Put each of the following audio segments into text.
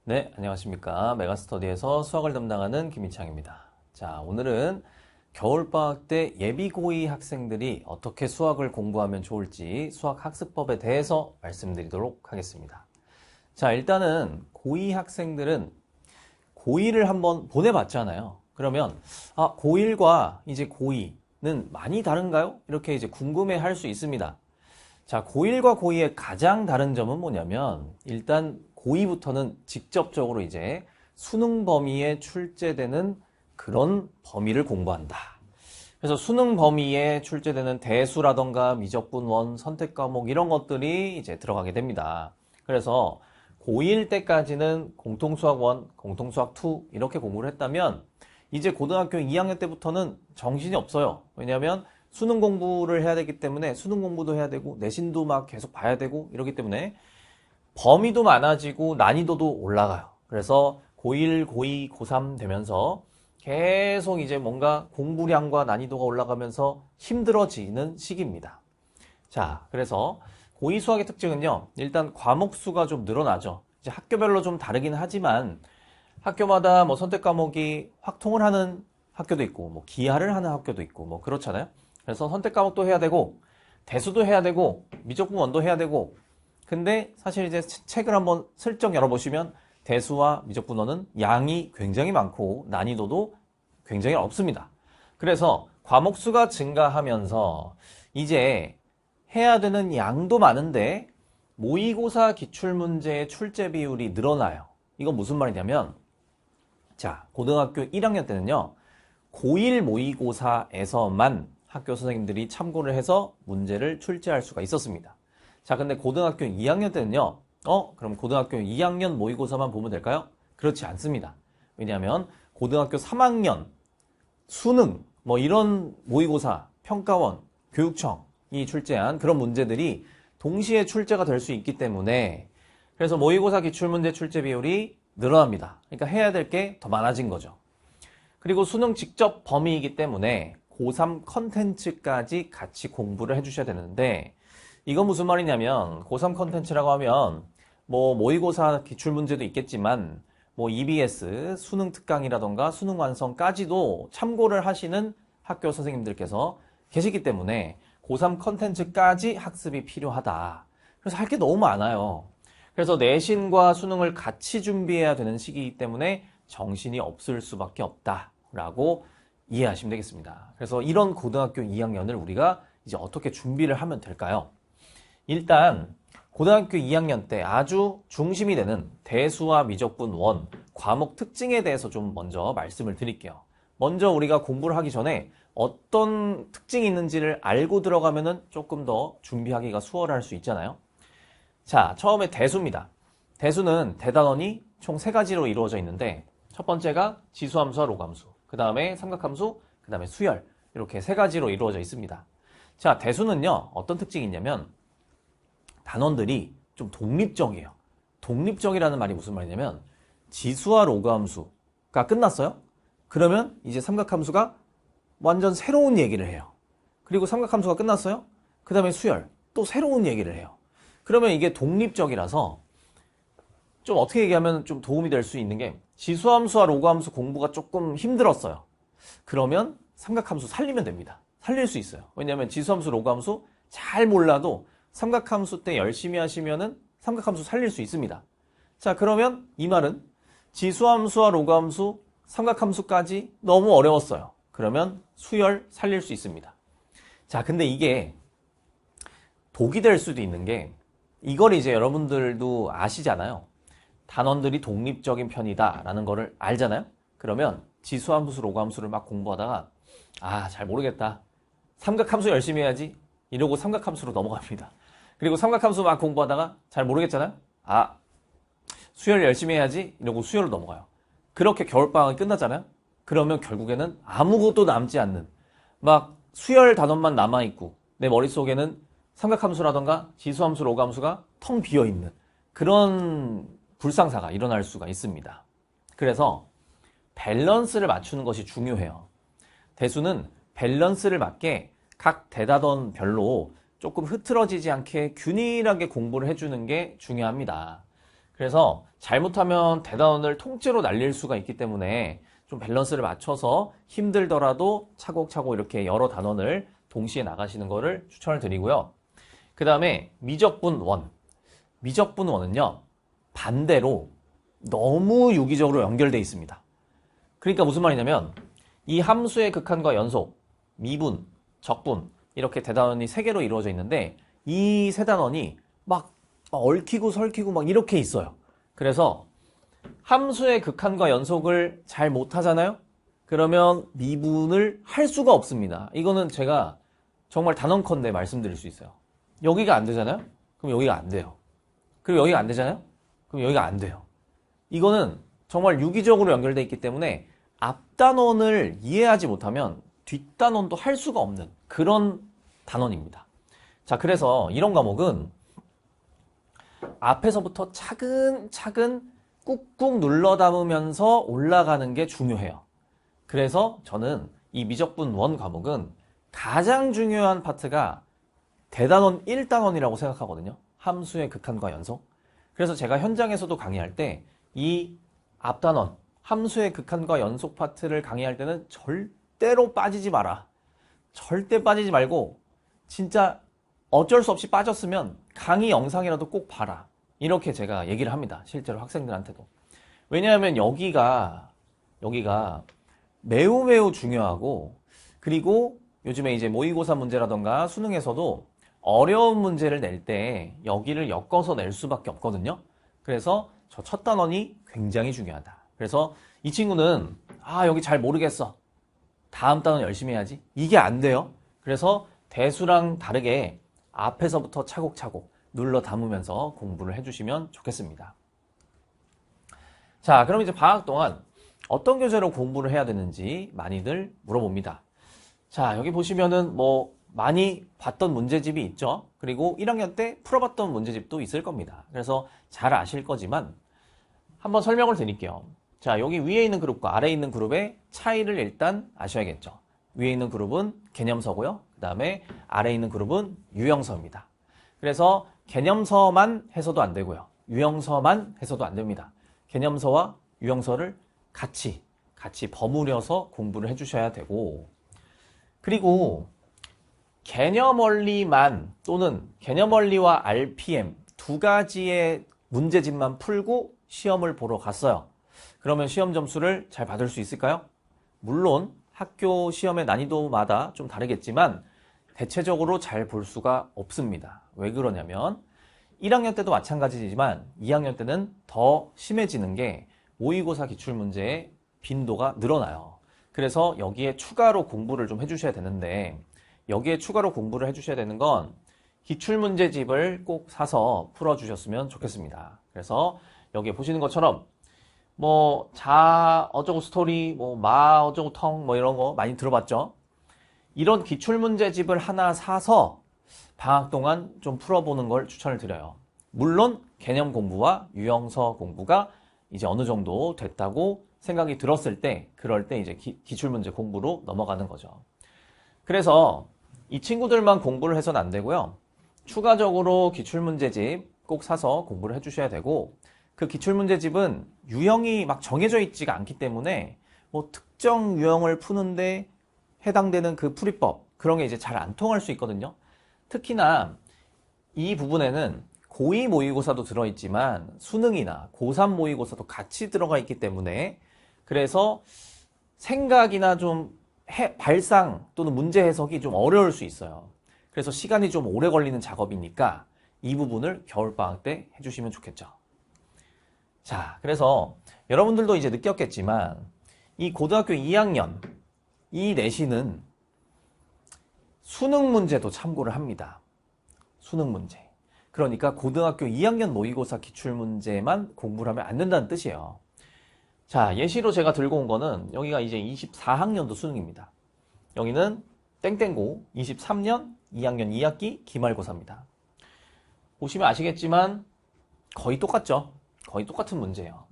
네, 안녕하십니까. 메가스터디에서 수학을 담당하는 김인창입니다. 자, 오늘은 겨울방학 때 예비고이 학생들이 어떻게 수학을 공부하면 좋을지 수학학습법에 대해서 말씀드리도록 하겠습니다. 자, 일단은 고2 학생들은 고1을 한번 보내봤잖아요. 그러면, 고1과 이제 고2는 많이 다른가요? 이렇게 이제 궁금해 할 수 있습니다. 자, 고1과 고2의 가장 다른 점은 뭐냐면, 일단 고2부터는 직접적으로 이제 수능 범위에 출제되는 그런 범위를 공부한다. 그래서 수능 범위에 출제되는 대수라던가 미적분 원, 선택 과목 이런 것들이 이제 들어가게 됩니다. 그래서 고1 때까지는 공통수학 1, 공통수학 2 이렇게 공부를 했다면 이제 고등학교 2학년 때부터는 정신이 없어요. 왜냐하면 수능 공부를 해야 되기 때문에 수능 공부도 해야 되고 내신도 막 계속 봐야 되고 이러기 때문에 범위도 많아지고 난이도도 올라가요. 그래서 고1, 고2, 고3 되면서 계속 이제 뭔가 공부량과 난이도가 올라가면서 힘들어지는 시기입니다. 자, 그래서 고2 수학의 특징은요. 일단 과목 수가 좀 늘어나죠. 이제 학교별로 좀 다르긴 하지만 학교마다 뭐 선택 과목이 확통을 하는 학교도 있고 뭐 기하를 하는 학교도 있고 뭐 그렇잖아요. 그래서 선택 과목도 해야 되고 대수도 해야 되고 미적분 원도 해야 되고 근데 사실 이제 책을 한번 슬쩍 열어보시면 대수와 미적분 원은 양이 굉장히 많고 난이도도 굉장히 없습니다. 그래서 과목 수가 증가하면서 이제 해야 되는 양도 많은데 모의고사 기출문제의 출제 비율이 늘어나요. 이건 무슨 말이냐면 자, 고등학교 1학년 때는요. 고1 모의고사에서만 학교 선생님들이 참고를 해서 문제를 출제할 수가 있었습니다. 자, 근데 고등학교 2학년 때는요. 그럼 고등학교 2학년 모의고사만 보면 될까요? 그렇지 않습니다. 왜냐하면 고등학교 3학년 수능 뭐 이런 모의고사, 평가원, 교육청이 출제한 그런 문제들이 동시에 출제가 될 수 있기 때문에 그래서 모의고사 기출문제 출제 비율이 늘어납니다. 그러니까 해야 될 게 더 많아진 거죠. 그리고 수능 직접 범위이기 때문에 고3 컨텐츠까지 같이 공부를 해주셔야 되는데 이건 무슨 말이냐면 고3 컨텐츠라고 하면 뭐 모의고사 기출문제도 있겠지만 뭐 EBS, 수능 특강이라던가 수능 완성까지도 참고를 하시는 학교 선생님들께서 계시기 때문에 고3 컨텐츠까지 학습이 필요하다. 그래서 할 게 너무 많아요. 그래서 내신과 수능을 같이 준비해야 되는 시기이기 때문에 정신이 없을 수밖에 없다라고 이해하시면 되겠습니다. 그래서 이런 고등학교 2학년을 우리가 이제 어떻게 준비를 하면 될까요? 일단 고등학교 2학년 때 아주 중심이 되는 대수와 미적분 원 과목 특징에 대해서 좀 먼저 말씀을 드릴게요. 먼저 우리가 공부를 하기 전에 어떤 특징이 있는지를 알고 들어가면은 조금 더 준비하기가 수월할 수 있잖아요. 자, 처음에 대수입니다. 대수는 대단원이 총 3가지로 이루어져 있는데 첫 번째가 지수함수와 로감수, 그 다음에 삼각함수, 그 다음에 수열 이렇게 3가지로 이루어져 있습니다. 자, 대수는요 어떤 특징이 있냐면 단원들이 좀 독립적이에요. 독립적이라는 말이 무슨 말이냐면 지수와 로그함수가 끝났어요. 그러면 이제 삼각함수가 완전 새로운 얘기를 해요. 그리고 삼각함수가 끝났어요. 그 다음에 수열 또 새로운 얘기를 해요. 그러면 이게 독립적이라서 좀 어떻게 얘기하면 좀 도움이 될 수 있는 게 지수함수와 로그함수 공부가 조금 힘들었어요. 그러면 삼각함수 살리면 됩니다. 살릴 수 있어요. 왜냐하면 지수함수, 로그함수 잘 몰라도 삼각함수 때 열심히 하시면은 삼각함수 살릴 수 있습니다. 자, 그러면 이 말은 지수함수와 로그함수, 삼각함수까지 너무 어려웠어요. 그러면 수열 살릴 수 있습니다. 자, 근데 이게 독이 될 수도 있는 게 이걸 이제 여러분들도 아시잖아요. 단원들이 독립적인 편이다 라는 거를 알잖아요. 그러면 지수함수, 로그함수를 막 공부하다가 잘 모르겠다. 삼각함수 열심히 해야지. 이러고 삼각함수로 넘어갑니다. 그리고 삼각함수 막 공부하다가 잘 모르겠잖아요. 수열 열심히 해야지. 이러고 수열로 넘어가요. 그렇게 겨울방학이 끝나잖아요. 그러면 결국에는 아무것도 남지 않는 막 수열 단원만 남아있고 내 머릿속에는 삼각함수라던가 지수함수, 로그함수가 텅 비어있는 그런 불상사가 일어날 수가 있습니다. 그래서 밸런스를 맞추는 것이 중요해요. 대수는 밸런스를 맞게 각 대다던별로 조금 흐트러지지 않게 균일하게 공부를 해주는 게 중요합니다. 그래서 잘못하면 대단원을 통째로 날릴 수가 있기 때문에 좀 밸런스를 맞춰서 힘들더라도 차곡차곡 이렇게 여러 단원을 동시에 나가시는 거를 추천을 드리고요. 그 다음에 미적분 미적분 원은요, 반대로 너무 유기적으로 연결되어 있습니다. 그러니까 무슨 말이냐면 이 함수의 극한과 연속, 미분, 적분 이렇게 대단원이 세 개로 이루어져 있는데 이 세 단원이 막 얽히고 설키고 막 이렇게 있어요. 그래서 함수의 극한과 연속을 잘 못하잖아요? 그러면 미분을 할 수가 없습니다. 이거는 제가 정말 단언컨대 말씀드릴 수 있어요. 여기가 안 되잖아요? 그럼 여기가 안 돼요. 그리고 여기가 안 되잖아요? 그럼 여기가 안 돼요. 이거는 정말 유기적으로 연결되어 있기 때문에 앞단원을 이해하지 못하면 뒷단원도 할 수가 없는 그런 단원입니다. 자, 그래서 이런 과목은 앞에서부터 차근차근 꾹꾹 눌러 담으면서 올라가는 게 중요해요. 그래서 저는 이 미적분 원 과목은 가장 중요한 파트가 대단원 1단원이라고 생각하거든요. 함수의 극한과 연속. 그래서 제가 현장에서도 강의할 때 이 앞단원, 함수의 극한과 연속 파트를 강의할 때는 절대로 빠지지 마라. 절대 빠지지 말고 진짜 어쩔 수 없이 빠졌으면 강의 영상이라도 꼭 봐라. 이렇게 제가 얘기를 합니다. 실제로 학생들한테도. 왜냐하면 여기가 매우 매우 중요하고, 그리고 요즘에 이제 모의고사 문제라던가 수능에서도 어려운 문제를 낼 때 여기를 엮어서 낼 수밖에 없거든요. 그래서 저 첫 단원이 굉장히 중요하다. 그래서 이 친구는 여기 잘 모르겠어. 다음 단원 열심히 해야지. 이게 안 돼요. 그래서 대수랑 다르게 앞에서부터 차곡차곡 눌러 담으면서 공부를 해주시면 좋겠습니다. 자, 그럼 이제 방학 동안 어떤 교재로 공부를 해야 되는지 많이들 물어봅니다. 자, 여기 보시면은 많이 봤던 문제집이 있죠. 그리고 1학년 때 풀어봤던 문제집도 있을 겁니다. 그래서 잘 아실 거지만 한번 설명을 드릴게요. 자, 여기 위에 있는 그룹과 아래에 있는 그룹의 차이를 일단 아셔야겠죠. 위에 있는 그룹은 개념서고요. 그 다음에 아래에 있는 그룹은 유형서입니다. 그래서 개념서만 해서도 안 되고요. 유형서만 해서도 안 됩니다. 개념서와 유형서를 같이 버무려서 공부를 해주셔야 되고, 그리고 개념원리만 또는 개념원리와 RPM 두 가지의 문제집만 풀고 시험을 보러 갔어요. 그러면 시험 점수를 잘 받을 수 있을까요? 물론 학교 시험의 난이도마다 좀 다르겠지만 대체적으로 잘 볼 수가 없습니다. 왜 그러냐면 1학년 때도 마찬가지지만 2학년 때는 더 심해지는 게 모의고사 기출문제의 빈도가 늘어나요. 그래서 여기에 추가로 공부를 좀 해주셔야 되는데, 여기에 추가로 공부를 해주셔야 되는 건 기출문제집을 꼭 사서 풀어주셨으면 좋겠습니다. 그래서 여기 보시는 것처럼 자 어쩌고 스토리, 마 어쩌고 텅 이런 거 많이 들어봤죠? 이런 기출문제집을 하나 사서 방학 동안 좀 풀어보는 걸 추천을 드려요. 물론 개념 공부와 유형서 공부가 이제 어느 정도 됐다고 생각이 들었을 때, 그럴 때 이제 기출문제 공부로 넘어가는 거죠. 그래서 이 친구들만 공부를 해서는 안 되고요. 추가적으로 기출문제집 꼭 사서 공부를 해주셔야 되고, 그 기출문제집은 유형이 막 정해져 있지가 않기 때문에 특정 유형을 푸는데 해당되는 그 풀이법, 그런 게 이제 잘 안 통할 수 있거든요. 특히나 이 부분에는 고2 모의고사도 들어있지만 수능이나 고3 모의고사도 같이 들어가 있기 때문에, 그래서 생각이나 좀 발상 또는 문제 해석이 좀 어려울 수 있어요. 그래서 시간이 좀 오래 걸리는 작업이니까 이 부분을 겨울방학 때 해주시면 좋겠죠. 자, 그래서 여러분들도 이제 느꼈겠지만 이 고등학교 2학년 이 내신은 수능 문제도 참고를 합니다. 수능 문제. 그러니까 고등학교 2학년 모의고사 기출문제만 공부를 하면 안 된다는 뜻이에요. 자, 예시로 제가 들고 온 거는 여기가 이제 24학년도 수능입니다. 여기는 땡땡고 23년 2학년 2학기 기말고사입니다. 보시면 아시겠지만 거의 똑같죠. 거의 똑같은 문제예요.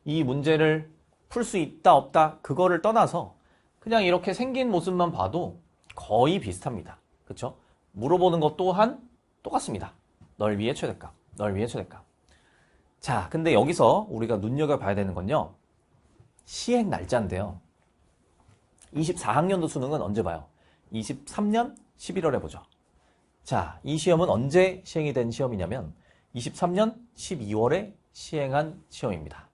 이 문제를 풀 수 있다 없다 그거를 떠나서 그냥 이렇게 생긴 모습만 봐도 거의 비슷합니다. 그쵸? 물어보는 것 또한 똑같습니다. 널 위해 최대값, 널 위해 최대값. 자, 근데 여기서 우리가 눈여겨봐야 되는 건요. 시행 날짜인데요. 24학년도 수능은 언제 봐요? 23년 11월에 보죠. 자, 이 시험은 언제 시행이 된 시험이냐면 23년 12월에 시행한 시험입니다.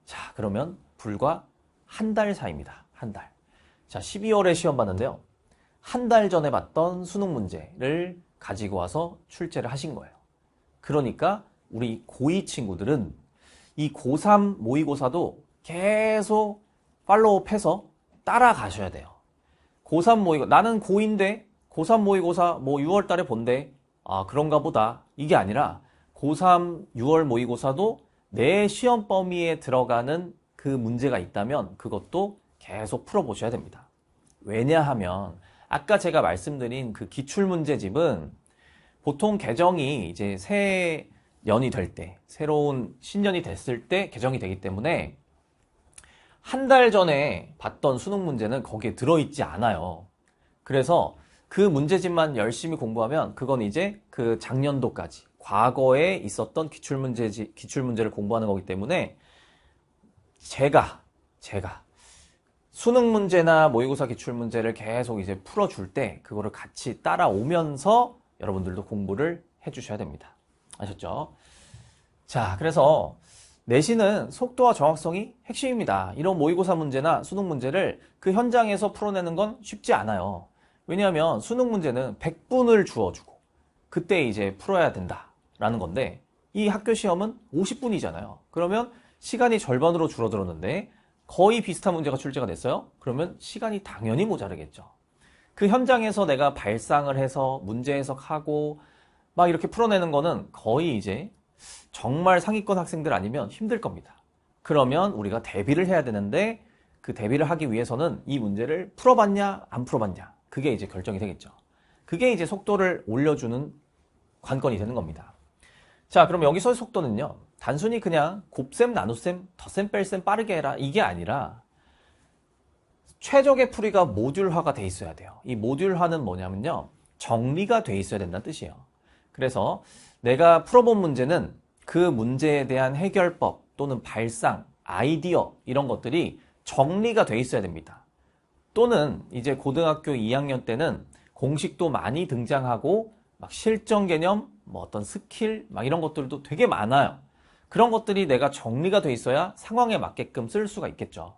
자, 그러면 불과 한 달 사이입니다. 한 달. 자, 12월에 시험 봤는데요. 한 달 전에 봤던 수능 문제를 가지고 와서 출제를 하신 거예요. 그러니까 우리 고2 친구들은 이 고3 모의고사도 계속 팔로우해서 따라가셔야 돼요. 고3 모의고사, 나는 고2인데 고3 모의고사 뭐 6월 달에 본대. 아, 그런가 보다. 이게 아니라 고3 6월 모의고사도 내 시험 범위에 들어가는 그 문제가 있다면 그것도 계속 풀어보셔야 됩니다. 왜냐하면 아까 제가 말씀드린 그 기출문제집은 보통 개정이 이제 새 년이 될 때, 새로운 신년이 됐을 때 개정이 되기 때문에 한 달 전에 봤던 수능 문제는 거기에 들어있지 않아요. 그래서 그 문제집만 열심히 공부하면 그건 이제 그 작년도까지 과거에 있었던 기출문제를 공부하는 거기 때문에 제가 수능 문제나 모의고사 기출문제를 계속 이제 풀어줄 때 그거를 같이 따라오면서 여러분들도 공부를 해주셔야 됩니다. 아셨죠? 자, 그래서 내신은 속도와 정확성이 핵심입니다. 이런 모의고사 문제나 수능 문제를 그 현장에서 풀어내는 건 쉽지 않아요. 왜냐하면 수능 문제는 100분을 주어주고 그때 이제 풀어야 된다라는 건데 이 학교 시험은 50분이잖아요. 그러면 시간이 절반으로 줄어들었는데 거의 비슷한 문제가 출제가 됐어요. 그러면 시간이 당연히 모자르겠죠. 그 현장에서 내가 발상을 해서 문제 해석하고 막 이렇게 풀어내는 거는 거의 이제 정말 상위권 학생들 아니면 힘들 겁니다. 그러면 우리가 대비를 해야 되는데 그 대비를 하기 위해서는 이 문제를 풀어봤냐 안 풀어봤냐 그게 이제 결정이 되겠죠. 그게 이제 속도를 올려주는 관건이 되는 겁니다. 자, 그럼 여기서의 속도는요. 단순히 그냥 곱셈, 나눗셈, 덧셈, 뺄셈 빠르게 해라 이게 아니라 최적의 풀이가 모듈화가 돼 있어야 돼요. 이 모듈화는 뭐냐면요. 정리가 돼 있어야 된다는 뜻이에요. 그래서 내가 풀어본 문제는 그 문제에 대한 해결법 또는 발상, 아이디어 이런 것들이 정리가 돼 있어야 됩니다. 또는 이제 고등학교 2학년 때는 공식도 많이 등장하고 막 실전 개념, 뭐 어떤 스킬 막 이런 것들도 되게 많아요. 그런 것들이 내가 정리가 돼 있어야 상황에 맞게끔 쓸 수가 있겠죠.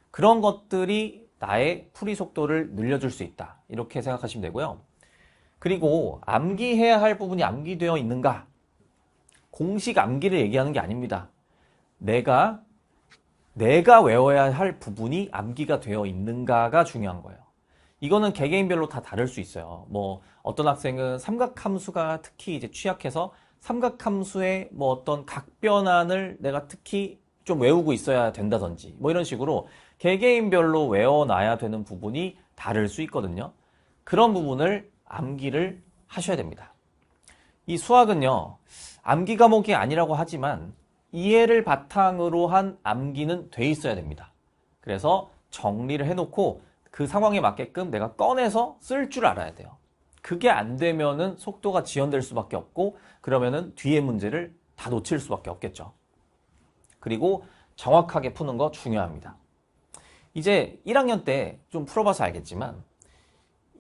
그런 것들이 나의 풀이 속도를 늘려줄 수 있다. 이렇게 생각하시면 되고요. 그리고 암기해야 할 부분이 암기되어 있는가? 공식 암기를 얘기하는 게 아닙니다. 내가 외워야 할 부분이 암기가 되어 있는가가 중요한 거예요. 이거는 개개인별로 다 다를 수 있어요. 뭐 어떤 학생은 삼각함수가 특히 이제 취약해서 삼각함수의 뭐 어떤 각변환을 내가 특히 좀 외우고 있어야 된다든지 뭐 이런 식으로 개개인별로 외워놔야 되는 부분이 다를 수 있거든요. 그런 부분을 암기를 하셔야 됩니다. 이 수학은요, 암기 과목이 아니라고 하지만 이해를 바탕으로 한 암기는 돼 있어야 됩니다. 그래서 정리를 해놓고 그 상황에 맞게끔 내가 꺼내서 쓸 줄 알아야 돼요. 그게 안 되면은 속도가 지연될 수밖에 없고 그러면은 뒤에 문제를 다 놓칠 수밖에 없겠죠. 그리고 정확하게 푸는 거 중요합니다. 이제 1학년 때 좀 풀어봐서 알겠지만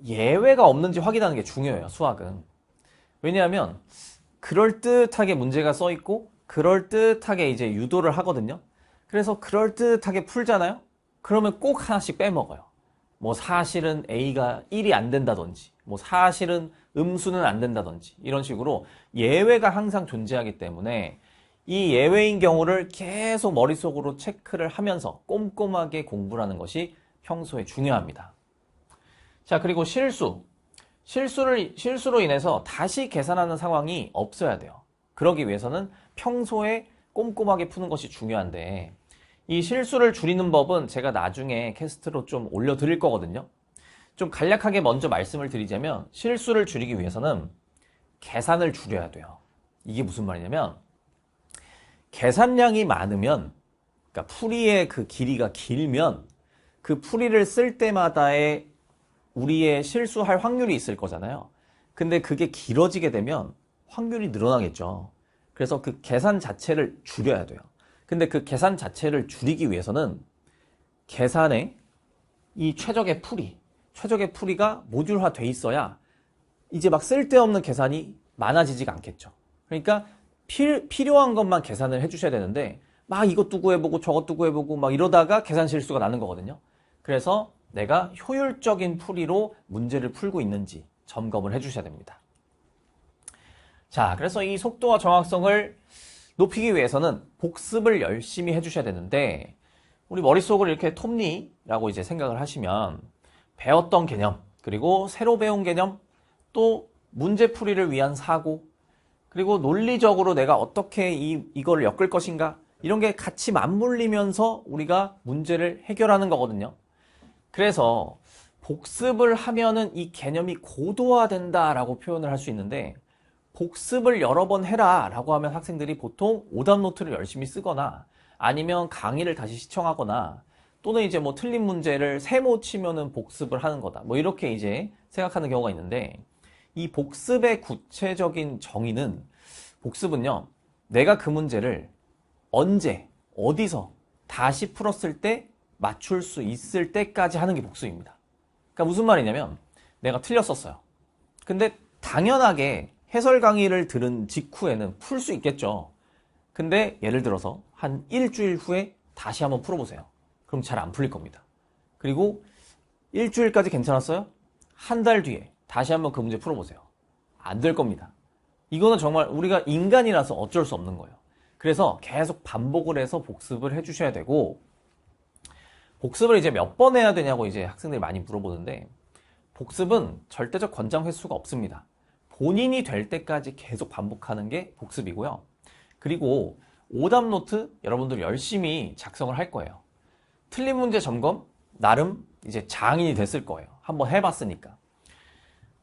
예외가 없는지 확인하는 게 중요해요, 수학은. 왜냐하면 그럴듯하게 문제가 써 있고 그럴듯하게 이제 유도를 하거든요. 그래서 그럴듯하게 풀잖아요. 그러면 꼭 하나씩 빼먹어요. 뭐 사실은 A가 1이 안 된다든지 뭐 사실은 음수는 안 된다든지 이런 식으로 예외가 항상 존재하기 때문에 이 예외인 경우를 계속 머릿속으로 체크를 하면서 꼼꼼하게 공부를 하는 것이 평소에 중요합니다. 자, 그리고 실수로 인해서 다시 계산하는 상황이 없어야 돼요. 그러기 위해서는 평소에 꼼꼼하게 푸는 것이 중요한데 이 실수를 줄이는 법은 제가 나중에 캐스트로 좀 올려드릴 거거든요. 좀 간략하게 먼저 말씀을 드리자면 실수를 줄이기 위해서는 계산을 줄여야 돼요. 이게 무슨 말이냐면 계산량이 많으면 그러니까 풀이의 그 길이가 길면 그 풀이를 쓸 때마다의 우리의 실수할 확률이 있을 거잖아요. 근데 그게 길어지게 되면 확률이 늘어나겠죠. 그래서 그 계산 자체를 줄여야 돼요. 근데 그 계산 자체를 줄이기 위해서는 계산에 이 최적의 풀이가 모듈화 돼 있어야 이제 막 쓸데없는 계산이 많아지지가 않겠죠. 그러니까 필요한 것만 계산을 해주셔야 되는데 막 이것도 구해보고 저것도 구해보고 막 이러다가 계산 실수가 나는 거거든요. 그래서 내가 효율적인 풀이로 문제를 풀고 있는지 점검을 해주셔야 됩니다. 자, 그래서 이 속도와 정확성을 높이기 위해서는 복습을 열심히 해주셔야 되는데 우리 머릿속을 이렇게 톱니라고 이제 생각을 하시면 배웠던 개념, 그리고 새로 배운 개념, 또 문제풀이를 위한 사고, 그리고 논리적으로 내가 어떻게 이거를 엮을 것인가, 이런 게 같이 맞물리면서 우리가 문제를 해결하는 거거든요. 그래서 복습을 하면은 이 개념이 고도화된다라고 표현을 할 수 있는데 복습을 여러 번 해라 라고 하면 학생들이 보통 오답노트를 열심히 쓰거나 아니면 강의를 다시 시청하거나 또는 이제 뭐 틀린 문제를 세모 치면은 복습을 하는 거다. 뭐 이렇게 이제 생각하는 경우가 있는데 이 복습의 구체적인 정의는 복습은요. 내가 그 문제를 언제, 어디서 다시 풀었을 때 맞출 수 있을 때까지 하는 게 복습입니다. 그러니까 무슨 말이냐면 내가 틀렸었어요. 근데 당연하게 해설 강의를 들은 직후에는 풀 수 있겠죠. 근데 예를 들어서 한 일주일 후에 다시 한번 풀어보세요. 그럼 잘 안 풀릴 겁니다. 그리고 일주일까지 괜찮았어요? 한 달 뒤에 다시 한번 그 문제 풀어보세요. 안 될 겁니다. 이거는 정말 우리가 인간이라서 어쩔 수 없는 거예요. 그래서 계속 반복을 해서 복습을 해주셔야 되고 복습을 이제 몇 번 해야 되냐고 이제 학생들이 많이 물어보는데 복습은 절대적 권장 횟수가 없습니다. 본인이 될 때까지 계속 반복하는 게 복습이고요. 그리고 오답노트 여러분들 열심히 작성을 할 거예요. 틀린 문제 점검 나름 이제 장인이 됐을 거예요. 한번 해봤으니까.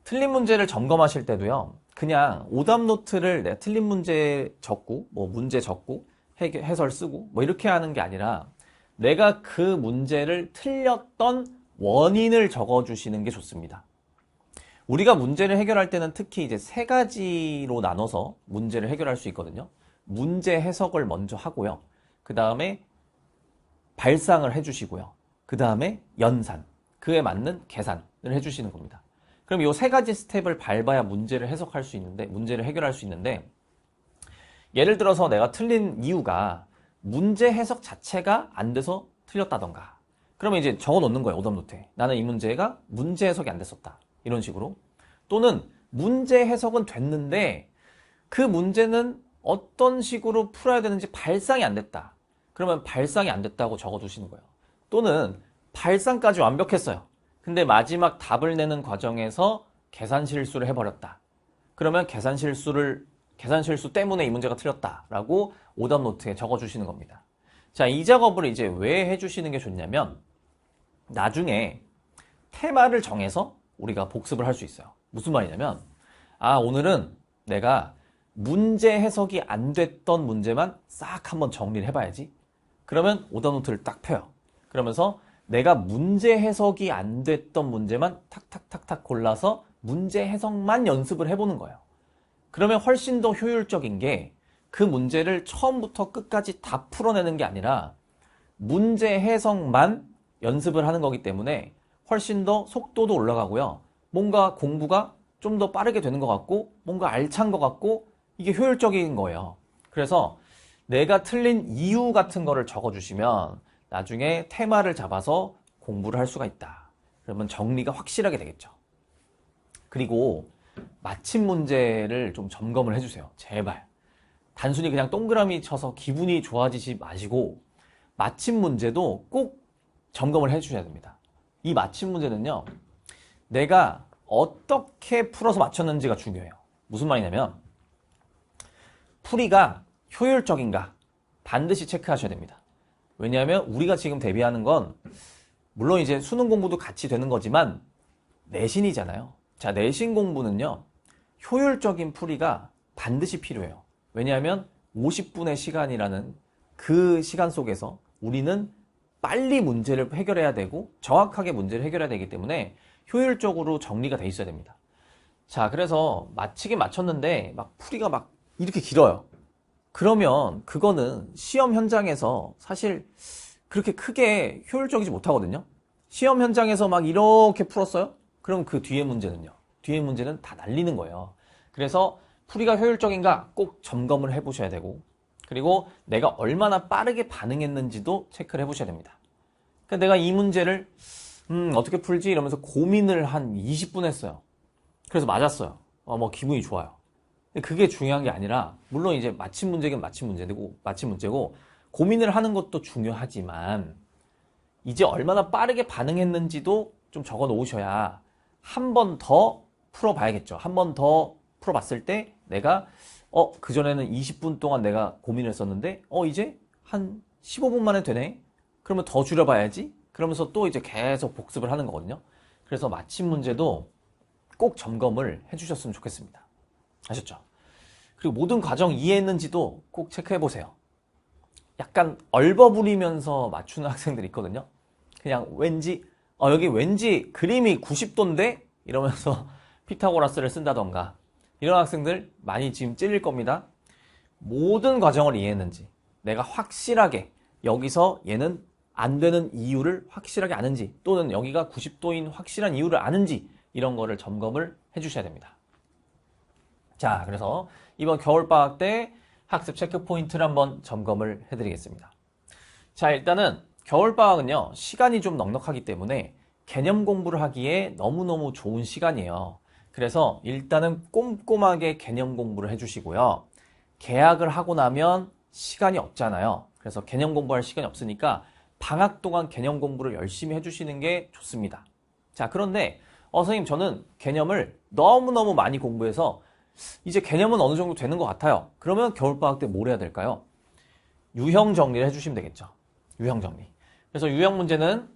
틀린 문제를 점검하실 때도요. 그냥 오답노트를 내가 틀린 문제 적고 뭐 문제 적고 해설 쓰고 뭐 이렇게 하는 게 아니라 내가 그 문제를 틀렸던 원인을 적어주시는 게 좋습니다. 우리가 문제를 해결할 때는 특히 이제 세 가지로 나눠서 문제를 해결할 수 있거든요. 문제 해석을 먼저 하고요. 그 다음에 발상을 해주시고요. 그 다음에 연산, 그에 맞는 계산을 해주시는 겁니다. 그럼 이 세 가지 스텝을 밟아야 문제를 해석할 수 있는데, 문제를 해결할 수 있는데, 예를 들어서 내가 틀린 이유가 문제 해석 자체가 안 돼서 틀렸다던가. 그러면 이제 적어 놓는 거예요, 오답노트에. 나는 이 문제가 문제 해석이 안 됐었다. 이런 식으로. 또는 문제 해석은 됐는데 그 문제는 어떤 식으로 풀어야 되는지 발상이 안 됐다. 그러면 발상이 안 됐다고 적어두시는 거예요. 또는 발상까지 완벽했어요. 근데 마지막 답을 내는 과정에서 계산 실수를 해버렸다. 그러면 계산 실수 때문에 이 문제가 틀렸다라고 오답노트에 적어주시는 겁니다. 자, 이 작업을 이제 왜 해주시는 게 좋냐면 나중에 테마를 정해서 우리가 복습을 할 수 있어요. 무슨 말이냐면 오늘은 내가 문제 해석이 안 됐던 문제만 싹 한번 정리를 해봐야지. 그러면 오답노트를 딱 펴요. 그러면서 내가 문제 해석이 안 됐던 문제만 탁탁탁탁 골라서 문제 해석만 연습을 해보는 거예요. 그러면 훨씬 더 효율적인 게 그 문제를 처음부터 끝까지 다 풀어내는 게 아니라 문제 해석만 연습을 하는 거기 때문에 훨씬 더 속도도 올라가고요. 뭔가 공부가 좀 더 빠르게 되는 것 같고 뭔가 알찬 것 같고 이게 효율적인 거예요. 그래서 내가 틀린 이유 같은 거를 적어주시면 나중에 테마를 잡아서 공부를 할 수가 있다. 그러면 정리가 확실하게 되겠죠. 그리고 맞힌 문제를 좀 점검을 해주세요. 제발. 단순히 그냥 동그라미 쳐서 기분이 좋아지지 마시고 맞힌 문제도 꼭 점검을 해주셔야 됩니다. 이 맞힌 문제는요. 내가 어떻게 풀어서 맞췄는지가 중요해요. 무슨 말이냐면 풀이가 효율적인가 반드시 체크하셔야 됩니다. 왜냐하면 우리가 지금 대비하는 건 물론 이제 수능 공부도 같이 되는 거지만 내신이잖아요. 자, 내신 공부는요. 효율적인 풀이가 반드시 필요해요. 왜냐하면 50분의 시간이라는 그 시간 속에서 우리는 빨리 문제를 해결해야 되고 정확하게 문제를 해결해야 되기 때문에 효율적으로 정리가 돼 있어야 됩니다. 자, 그래서 맞히긴 맞췄는데 막 풀이가 막 이렇게 길어요. 그러면 그거는 시험 현장에서 사실 그렇게 크게 효율적이지 못하거든요. 시험 현장에서 막 이렇게 풀었어요? 그럼 그 뒤에 문제는요? 뒤에 문제는 다 날리는 거예요. 그래서 풀이가 효율적인가 꼭 점검을 해보셔야 되고, 그리고 내가 얼마나 빠르게 반응했는지도 체크를 해보셔야 됩니다. 그러니까 내가 이 문제를 어떻게 풀지? 이러면서 고민을 한 20분 했어요. 그래서 맞았어요. 뭐 기분이 좋아요. 근데 그게 중요한 게 아니라, 물론 이제 맞힌 문제긴 맞힌 문제고 고민을 하는 것도 중요하지만 이제 얼마나 빠르게 반응했는지도 좀 적어 놓으셔야 한 번 더 풀어봐야겠죠. 한 번 더 풀어봤을 때 내가 그전에는 20분 동안 내가 고민을 했었는데 이제 한 15분 만에 되네? 그러면 더 줄여봐야지? 그러면서 또 이제 계속 복습을 하는 거거든요. 그래서 맞힌 문제도 꼭 점검을 해주셨으면 좋겠습니다. 아셨죠? 그리고 모든 과정 이해했는지도 꼭 체크해보세요. 약간 얼버무리면서 맞추는 학생들이 있거든요. 그냥 왠지 여기 왠지 그림이 90도인데? 이러면서 피타고라스를 쓴다던가, 이런 학생들 많이 지금 찔릴 겁니다. 모든 과정을 이해했는지, 내가 확실하게 여기서 얘는 안 되는 이유를 확실하게 아는지, 또는 여기가 90도인 확실한 이유를 아는지, 이런 거를 점검을 해주셔야 됩니다. 자, 그래서 이번 겨울방학 때 학습 체크 포인트를 한번 점검을 해드리겠습니다. 자, 일단은 겨울방학은요, 시간이 좀 넉넉하기 때문에 개념 공부를 하기에 너무너무 좋은 시간이에요. 그래서 일단은 꼼꼼하게 개념 공부를 해주시고요. 개학을 하고 나면 시간이 없잖아요. 그래서 개념 공부할 시간이 없으니까 방학 동안 개념 공부를 열심히 해주시는 게 좋습니다. 자, 그런데 선생님, 저는 개념을 너무너무 많이 공부해서 이제 개념은 어느 정도 되는 것 같아요. 그러면 겨울방학 때 뭘 해야 될까요? 유형 정리를 해주시면 되겠죠. 유형 정리. 그래서 유형 문제는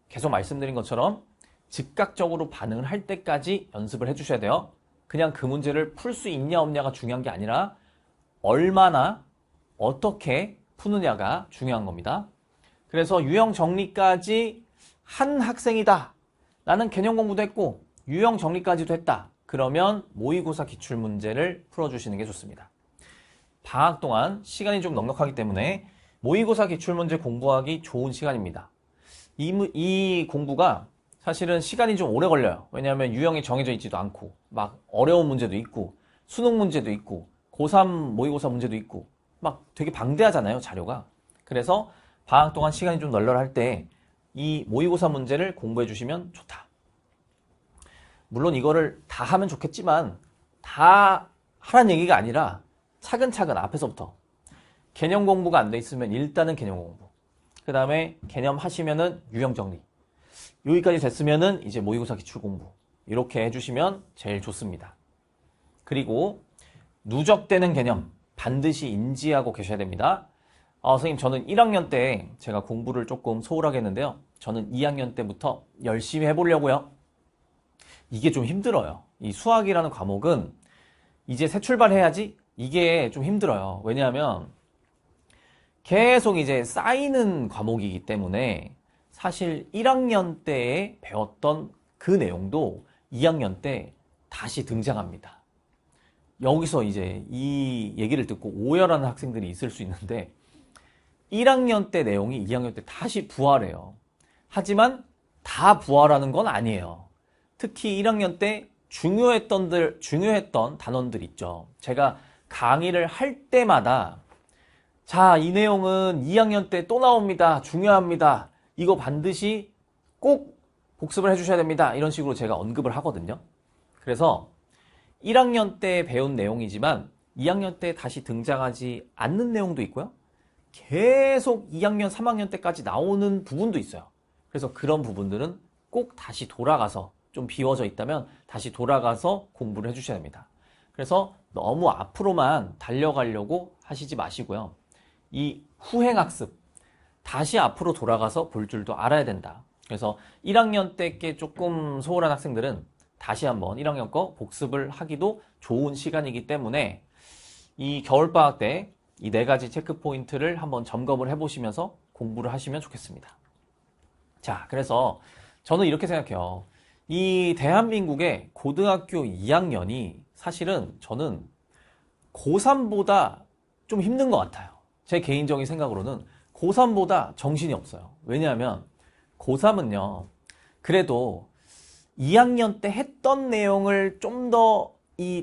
계속 말씀드린 것처럼 즉각적으로 반응을 할 때까지 연습을 해주셔야 돼요. 그냥 그 문제를 풀 수 있냐 없냐가 중요한 게 아니라 얼마나 어떻게 푸느냐가 중요한 겁니다. 그래서 유형 정리까지 한 학생이다. 나는 개념 공부도 했고 유형 정리까지도 했다. 그러면 모의고사 기출문제를 풀어주시는 게 좋습니다. 방학 동안 시간이 좀 넉넉하기 때문에 모의고사 기출문제 공부하기 좋은 시간입니다. 이 공부가 사실은 시간이 좀 오래 걸려요. 왜냐하면 유형이 정해져 있지도 않고 막 어려운 문제도 있고 수능 문제도 있고 고3 모의고사 문제도 있고 막 되게 방대하잖아요, 자료가. 그래서 방학 동안 시간이 좀 널널할 때 이 모의고사 문제를 공부해 주시면 좋다. 물론 이거를 다 하면 좋겠지만 다 하라는 얘기가 아니라 차근차근 앞에서부터 개념 공부가 안 돼 있으면 일단은 개념 공부, 그 다음에 개념 하시면은 유형 정리, 여기까지 됐으면은 이제 모의고사 기출 공부, 이렇게 해주시면 제일 좋습니다. 그리고 누적되는 개념 반드시 인지하고 계셔야 됩니다. 선생님, 저는 1학년 때 제가 공부를 조금 소홀하게 했는데요. 저는 2학년 때부터 열심히 해보려고요. 이게 좀 힘들어요. 이 수학이라는 과목은 이제 새 출발해야지, 이게 좀 힘들어요. 왜냐하면 계속 이제 쌓이는 과목이기 때문에 사실 1학년 때에 배웠던 그 내용도 2학년 때 다시 등장합니다. 여기서 이제 이 얘기를 듣고 오열하는 학생들이 있을 수 있는데 1학년 때 내용이 2학년 때 다시 부활해요. 하지만 다 부활하는 건 아니에요. 특히 1학년 때 중요했던 단원들 있죠. 제가 강의를 할 때마다 자, 이 내용은 2학년 때 또 나옵니다. 중요합니다. 이거 반드시 꼭 복습을 해주셔야 됩니다. 이런 식으로 제가 언급을 하거든요. 그래서 1학년 때 배운 내용이지만 2학년 때 다시 등장하지 않는 내용도 있고요. 계속 2학년, 3학년 때까지 나오는 부분도 있어요. 그래서 그런 부분들은 꼭 다시 돌아가서, 좀 비워져 있다면 다시 돌아가서 공부를 해주셔야 됩니다. 그래서 너무 앞으로만 달려가려고 하시지 마시고요. 이 후행학습, 다시 앞으로 돌아가서 볼 줄도 알아야 된다. 그래서 1학년 때께 조금 소홀한 학생들은 다시 한번 1학년 거 복습을 하기도 좋은 시간이기 때문에 이 겨울방학 때 이 4가지 체크 포인트를 한번 점검을 해보시면서 공부를 하시면 좋겠습니다. 자, 그래서 저는 이렇게 생각해요. 이 대한민국의 고등학교 2학년이 사실은 저는 고3보다 좀 힘든 것 같아요. 제 개인적인 생각으로는 고3보다 정신이 없어요. 왜냐하면 고3은요, 그래도 2학년 때 했던 내용을 좀 더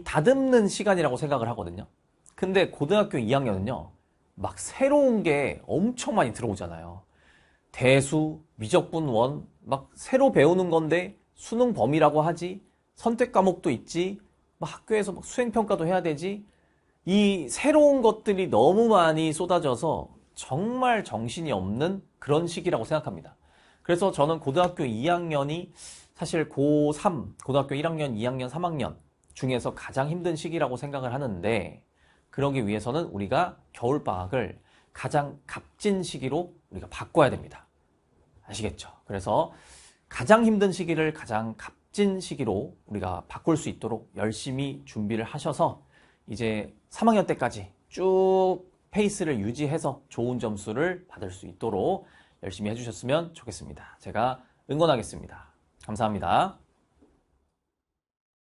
다듬는 시간이라고 생각을 하거든요. 근데 고등학교 2학년은요, 막 새로운 게 엄청 많이 들어오잖아요. 대수, 미적분 원, 막 새로 배우는 건데 수능 범위라고 하지, 선택 과목도 있지, 막 학교에서 막 수행평가도 해야 되지, 이 새로운 것들이 너무 많이 쏟아져서 정말 정신이 없는 그런 시기라고 생각합니다. 그래서 저는 고등학교 2학년이 사실 고3, 고등학교 1학년, 2학년, 3학년 중에서 가장 힘든 시기라고 생각을 하는데, 그러기 위해서는 우리가 겨울방학을 가장 값진 시기로 우리가 바꿔야 됩니다. 아시겠죠? 그래서 가장 힘든 시기를 가장 값진 시기로 우리가 바꿀 수 있도록 열심히 준비를 하셔서 이제 3학년 때까지 쭉 페이스를 유지해서 좋은 점수를 받을 수 있도록 열심히 해주셨으면 좋겠습니다. 제가 응원하겠습니다. 감사합니다.